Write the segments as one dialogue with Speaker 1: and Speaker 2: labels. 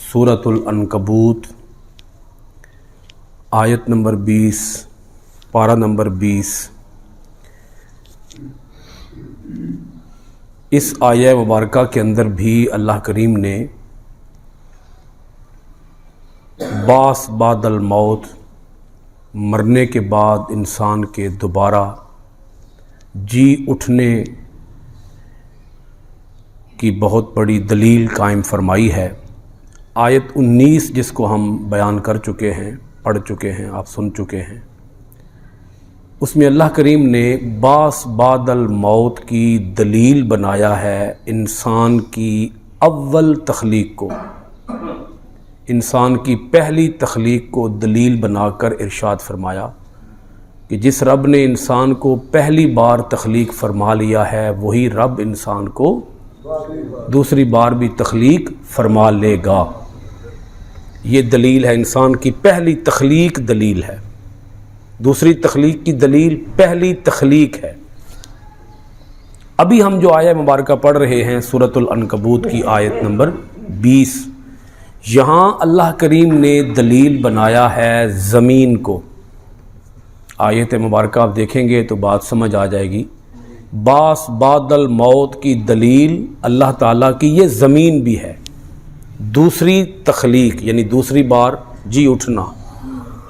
Speaker 1: سورۃ العنکبوت آیت نمبر 20 پارہ نمبر 20۔ اس آیہ مبارکہ کے اندر بھی اللہ کریم نے بعث بعد الموت، مرنے کے بعد انسان کے دوبارہ جی اٹھنے کی بہت بڑی دلیل قائم فرمائی ہے۔ آیت 19 جس کو ہم بیان کر چکے ہیں، پڑھ چکے ہیں، آپ سن چکے ہیں، اس میں اللہ کریم نے بعث بعد الموت کی دلیل بنایا ہے انسان کی اول تخلیق کو، انسان کی پہلی تخلیق کو دلیل بنا کر ارشاد فرمایا کہ جس رب نے انسان کو پہلی بار تخلیق فرما لیا ہے وہی رب انسان کو دوسری بار بھی تخلیق فرما لے گا۔ یہ دلیل ہے، انسان کی پہلی تخلیق دلیل ہے، دوسری تخلیق کی دلیل پہلی تخلیق ہے۔ ابھی ہم جو آیہ مبارکہ پڑھ رہے ہیں سورۃ العنکبوت کی آیت نمبر 20، یہاں اللہ کریم نے دلیل بنایا ہے زمین کو۔ آیت مبارکہ آپ دیکھیں گے تو بات سمجھ آ جائے گی۔ بعث بعد الموت کی دلیل اللہ تعالیٰ کی یہ زمین بھی ہے، دوسری تخلیق یعنی دوسری بار جی اٹھنا،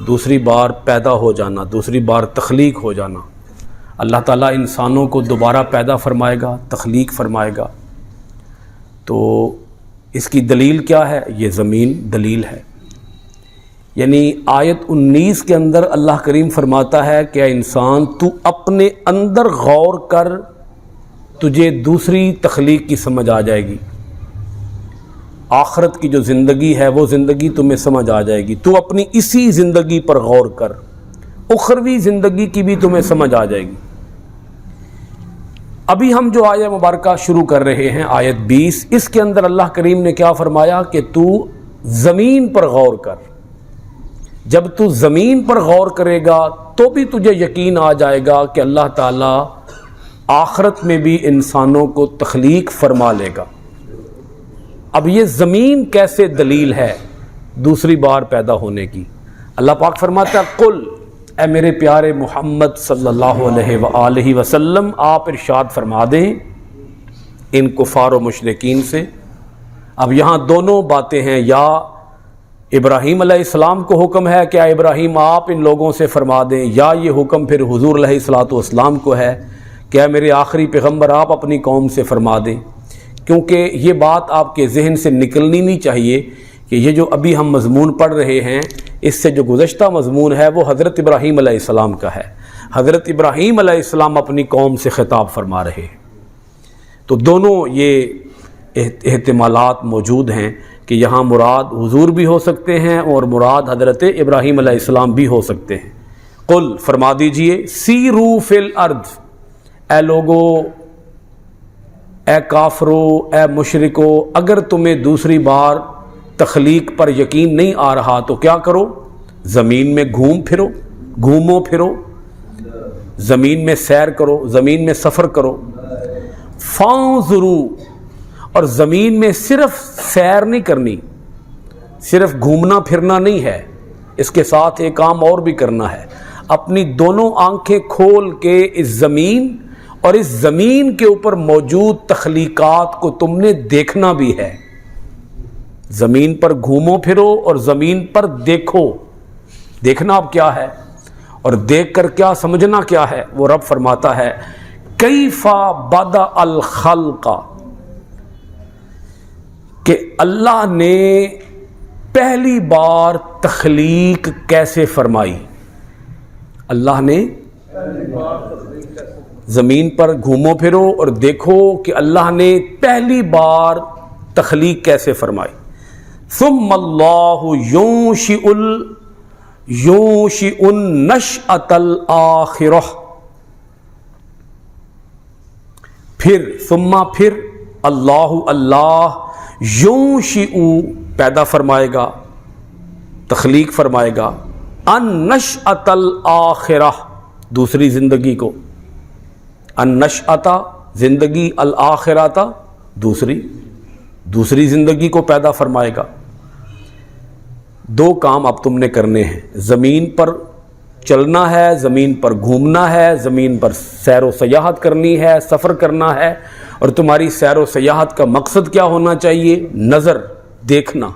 Speaker 1: دوسری بار پیدا ہو جانا، دوسری بار تخلیق ہو جانا۔ اللہ تعالیٰ انسانوں کو دوبارہ پیدا فرمائے گا، تخلیق فرمائے گا۔ تو اس کی دلیل کیا ہے؟ یہ زمین دلیل ہے۔ یعنی آیت 19 کے اندر اللہ کریم فرماتا ہے کہ اے انسان تو اپنے اندر غور کر، تجھے دوسری تخلیق کی سمجھ آ جائے گی، آخرت کی جو زندگی ہے وہ زندگی تمہیں سمجھ آ جائے گی۔ تو اپنی اسی زندگی پر غور کر، اخروی زندگی کی بھی تمہیں سمجھ آ جائے گی۔ ابھی ہم جو آیہ مبارکہ شروع کر رہے ہیں آیت 20، اس کے اندر اللہ کریم نے کیا فرمایا کہ تو زمین پر غور کر۔ جب تو زمین پر غور کرے گا تو بھی تجھے یقین آ جائے گا کہ اللہ تعالیٰ آخرت میں بھی انسانوں کو تخلیق فرما لے گا۔ اب یہ زمین کیسے دلیل ہے دوسری بار پیدا ہونے کی؟ اللہ پاک فرماتا ہے قل، اے میرے پیارے محمد صلی اللہ علیہ وآلہ وسلم، آپ ارشاد فرما دیں ان کفار و مشرکین سے۔ اب یہاں دونوں باتیں ہیں، یا ابراہیم علیہ السلام کو حکم ہے کہ اے ابراہیم آپ ان لوگوں سے فرما دیں، یا یہ حکم پھر حضور علیہ السلام کو ہے کہ اے میرے آخری پیغمبر آپ اپنی قوم سے فرما دیں، کیونکہ یہ بات آپ کے ذہن سے نکلنی نہیں چاہیے کہ یہ جو ابھی ہم مضمون پڑھ رہے ہیں اس سے جو گزشتہ مضمون ہے وہ حضرت ابراہیم علیہ السلام کا ہے۔ حضرت ابراہیم علیہ السلام اپنی قوم سے خطاب فرما رہے ہیں۔ تو دونوں یہ احتمالات موجود ہیں کہ یہاں مراد حضور بھی ہو سکتے ہیں اور مراد حضرت ابراہیم علیہ السلام بھی ہو سکتے ہیں۔ قل، فرما دیجئے، سیرو فی الارض، اے لوگو، اے کافرو، اے مشرکو، اگر تمہیں دوسری بار تخلیق پر یقین نہیں آ رہا تو کیا کرو؟ زمین میں گھومو پھرو، زمین میں سیر کرو، زمین میں سفر کرو۔ فانظروا، اور زمین میں صرف سیر نہیں کرنی، صرف گھومنا پھرنا نہیں ہے، اس کے ساتھ ایک کام اور بھی کرنا ہے۔ اپنی دونوں آنکھیں کھول کے اس زمین اور اس زمین کے اوپر موجود تخلیقات کو تم نے دیکھنا بھی ہے۔ زمین پر گھومو پھرو اور زمین پر دیکھو۔ دیکھنا اب کیا ہے اور دیکھ کر کیا سمجھنا کیا ہے؟ وہ رب فرماتا ہے کیف بدأ الخلق، کہ اللہ نے پہلی بار تخلیق کیسے فرمائی۔ اللہ نے زمین پر گھومو پھرو اور دیکھو کہ اللہ نے پہلی بار تخلیق کیسے فرمائی۔ ثم اللہ ينشئ النشأة الآخرہ، پھر اللہ ینشئ پیدا فرمائے گا، تخلیق فرمائے گا، النشأة الآخرہ دوسری زندگی کو، النشأة زندگی، الآخرہ دوسری زندگی کو پیدا فرمائے گا۔ دو کام اب تم نے کرنے ہیں، زمین پر چلنا ہے، زمین پر گھومنا ہے، زمین پر سیر و سیاحت کرنی ہے، سفر کرنا ہے، اور تمہاری سیر و سیاحت کا مقصد کیا ہونا چاہیے؟ نظر، دیکھنا.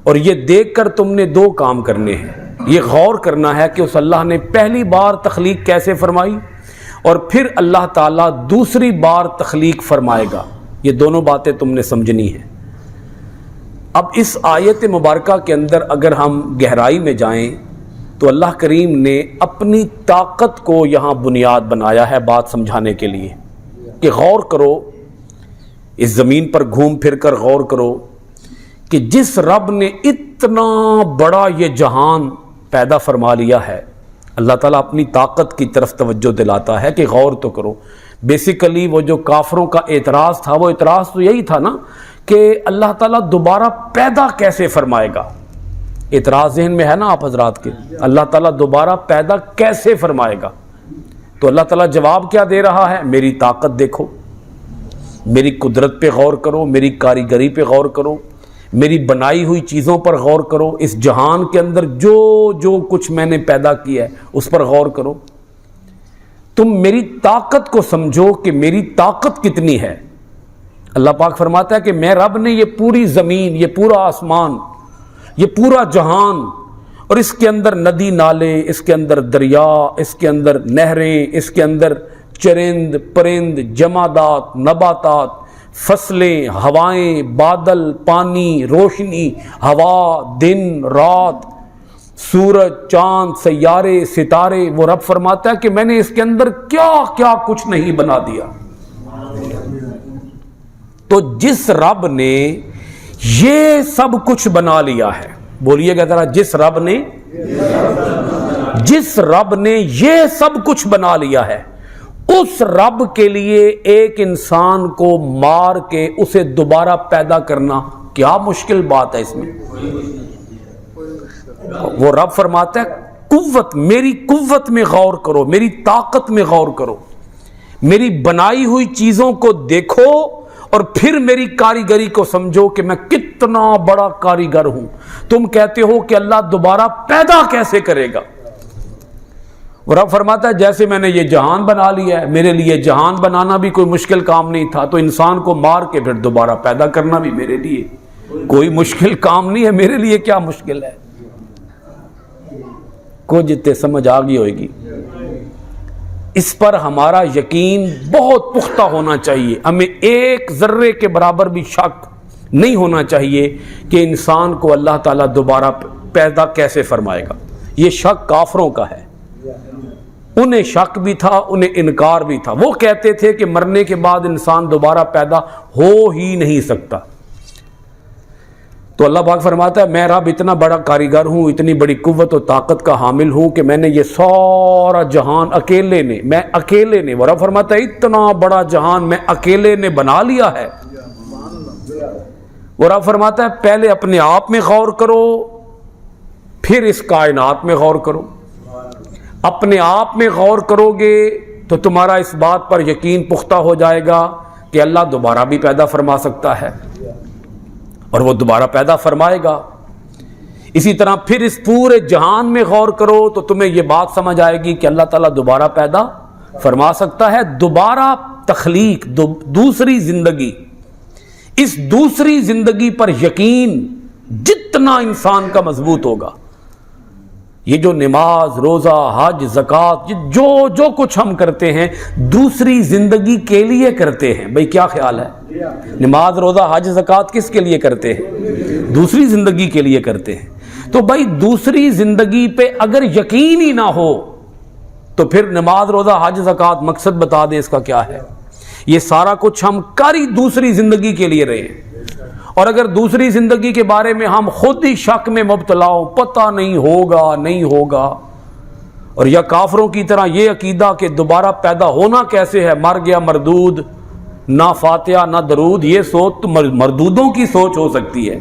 Speaker 1: اور یہ دیکھ کر تم نے دو کام کرنے ہیں. یہ غور کرنا ہے کہ اس اللہ نے پہلی بار تخلیق کیسے فرمائی، اور پھر اللہ تعالیٰ دوسری بار تخلیق فرمائے گا. یہ دونوں باتیں تم نے سمجھنی ہیں. اب اس آیت مبارکہ کے اندر اگر ہم گہرائی میں جائیں تو اللہ کریم نے اپنی طاقت کو یہاں بنیاد بنایا ہے بات سمجھانے کے لیے کہ غور کرو، اس زمین پر گھوم پھر کر غور کرو کہ جس رب نے اتنا بڑا یہ جہان پیدا فرما لیا ہے. اللہ تعالیٰ اپنی طاقت کی طرف توجہ دلاتا ہے کہ غور تو کرو. بیسیکلی وہ جو کافروں کا اعتراض تھا، وہ اعتراض تو یہی تھا نا کہ اللہ تعالیٰ دوبارہ پیدا کیسے فرمائے گا. اعتراض ذہن میں ہے نا آپ حضرات کے، اللہ تعالیٰ دوبارہ پیدا کیسے فرمائے گا. تو اللہ تعالیٰ جواب کیا دے رہا ہے؟ میری طاقت دیکھو، میری قدرت پہ غور کرو، میری کاریگری پہ غور کرو، میری بنائی ہوئی چیزوں پر غور کرو، اس جہان کے اندر جو جو کچھ میں نے پیدا کیا ہے اس پر غور کرو. تم میری طاقت کو سمجھو کہ میری طاقت کتنی ہے. اللہ پاک فرماتا ہے کہ میں رب نے یہ پوری زمین، یہ پورا آسمان، یہ پورا جہان، اور اس کے اندر ندی نالے، اس کے اندر دریا، اس کے اندر نہریں، اس کے اندر چرند پرند، جمادات، نباتات، فصلیں، ہوائیں، بادل، پانی، روشنی، ہوا، دن رات، سورج، چاند، سیارے، ستارے. وہ رب فرماتا ہے کہ میں نے اس کے اندر کیا کیا کچھ نہیں بنا دیا. تو جس رب نے یہ سب کچھ بنا لیا ہے، بولیے گا ذرا، جس رب نے یہ سب کچھ بنا لیا ہے، اس رب کے لیے ایک انسان کو مار کے اسے دوبارہ پیدا کرنا کیا مشکل بات ہے اس میں. وہ رب فرماتا ہے قوت، میری قوت میں غور کرو، میری طاقت میں غور کرو، میری بنائی ہوئی چیزوں کو دیکھو، اور پھر میری کاریگری کو سمجھو کہ میں کتنا بڑا کاریگر ہوں. تم کہتے ہو کہ اللہ دوبارہ پیدا کیسے کرے گا. اور اب فرماتا ہے جیسے میں نے یہ جہان بنا لیا ہے، میرے لیے جہان بنانا بھی کوئی مشکل کام نہیں تھا، تو انسان کو مار کے پھر دوبارہ پیدا کرنا بھی میرے لیے کوئی مشکل کام نہیں ہے. میرے لیے کیا مشکل ہے؟ کو جتنے سمجھ آ گئی ہوئے گی. اس پر ہمارا یقین بہت پختہ ہونا چاہیے. ہمیں ایک ذرے کے برابر بھی شک نہیں ہونا چاہیے کہ انسان کو اللہ تعالیٰ دوبارہ پیدا کیسے فرمائے گا. یہ شک کافروں کا ہے. انہیں شک بھی تھا، انہیں انکار بھی تھا. وہ کہتے تھے کہ مرنے کے بعد انسان دوبارہ پیدا ہو ہی نہیں سکتا. تو اللہ پاک فرماتا ہے میں رب اتنا بڑا کاریگر ہوں، اتنی بڑی قوت و طاقت کا حامل ہوں کہ میں نے یہ سارا جہان اکیلے نے وہ رب فرماتا ہے اتنا بڑا جہان میں اکیلے نے بنا لیا ہے. وہ رب فرماتا ہے پہلے اپنے آپ میں غور کرو، پھر اس کائنات میں غور کرو. اپنے آپ میں غور کرو گے تو تمہارا اس بات پر یقین پختہ ہو جائے گا کہ اللہ دوبارہ بھی پیدا فرما سکتا ہے، اور وہ دوبارہ پیدا فرمائے گا. اسی طرح پھر اس پورے جہان میں غور کرو تو تمہیں یہ بات سمجھ آئے گی کہ اللہ تعالیٰ دوبارہ پیدا فرما سکتا ہے. دوبارہ تخلیق، دوسری زندگی. اس دوسری زندگی پر یقین جتنا انسان کا مضبوط ہوگا، یہ جو نماز، روزہ، حج، زکوٰۃ، جو کچھ ہم کرتے ہیں دوسری زندگی کے لیے کرتے ہیں. بھئی کیا خیال ہے؟ نماز، روزہ، حج، زکوٰۃ کس کے لیے کرتے ہیں؟ دوسری زندگی کے لیے کرتے ہیں. تو بھئی دوسری زندگی پہ اگر یقین ہی نہ ہو تو پھر نماز، روزہ، حج، زکوٰۃ مقصد بتا دے اس کا کیا ہے. یہ سارا کچھ ہم کر ہی دوسری زندگی کے لیے رہے ہیں. اور اگر دوسری زندگی کے بارے میں ہم خود ہی شک میں مبتلا ہوں، پتہ نہیں ہوگا، اور یا کافروں کی طرح یہ عقیدہ کہ دوبارہ پیدا ہونا کیسے ہے، مر گیا مردود، نہ فاتحہ نہ درود، یہ سوچ تو مردودوں کی سوچ ہو سکتی ہے،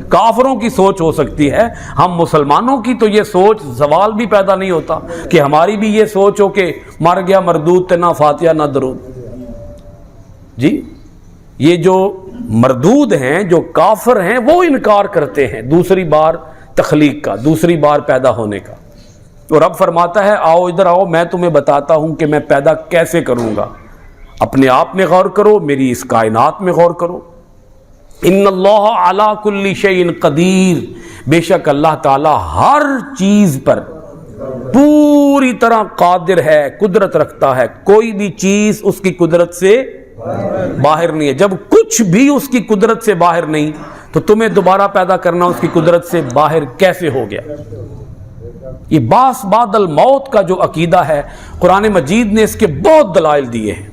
Speaker 1: کافروں کی سوچ ہو سکتی ہے. ہم مسلمانوں کی تو یہ سوچ زوال بھی پیدا نہیں ہوتا کہ ہماری بھی یہ سوچ ہو کہ مر گیا مردود تے نہ فاتحہ نہ درود. جی یہ جو مردود ہیں، جو کافر ہیں، وہ انکار کرتے ہیں دوسری بار تخلیق کا، دوسری بار پیدا ہونے کا. اور رب فرماتا ہے آؤ ادھر آؤ، میں تمہیں بتاتا ہوں کہ میں پیدا کیسے کروں گا. اپنے آپ میں غور کرو، میری اس کائنات میں غور کرو. ان اللہ علی کل شیء قدیر، بے شک اللہ تعالی ہر چیز پر پوری طرح قادر ہے، قدرت رکھتا ہے. کوئی بھی چیز اس کی قدرت سے باہر نہیں ہے. جب کچھ بھی اس کی قدرت سے باہر نہیں تو تمہیں دوبارہ پیدا کرنا اس کی قدرت سے باہر کیسے ہو گیا؟ یہ بعث بعد الموت کا جو عقیدہ ہے، قرآن مجید نے اس کے بہت دلائل دیے ہیں.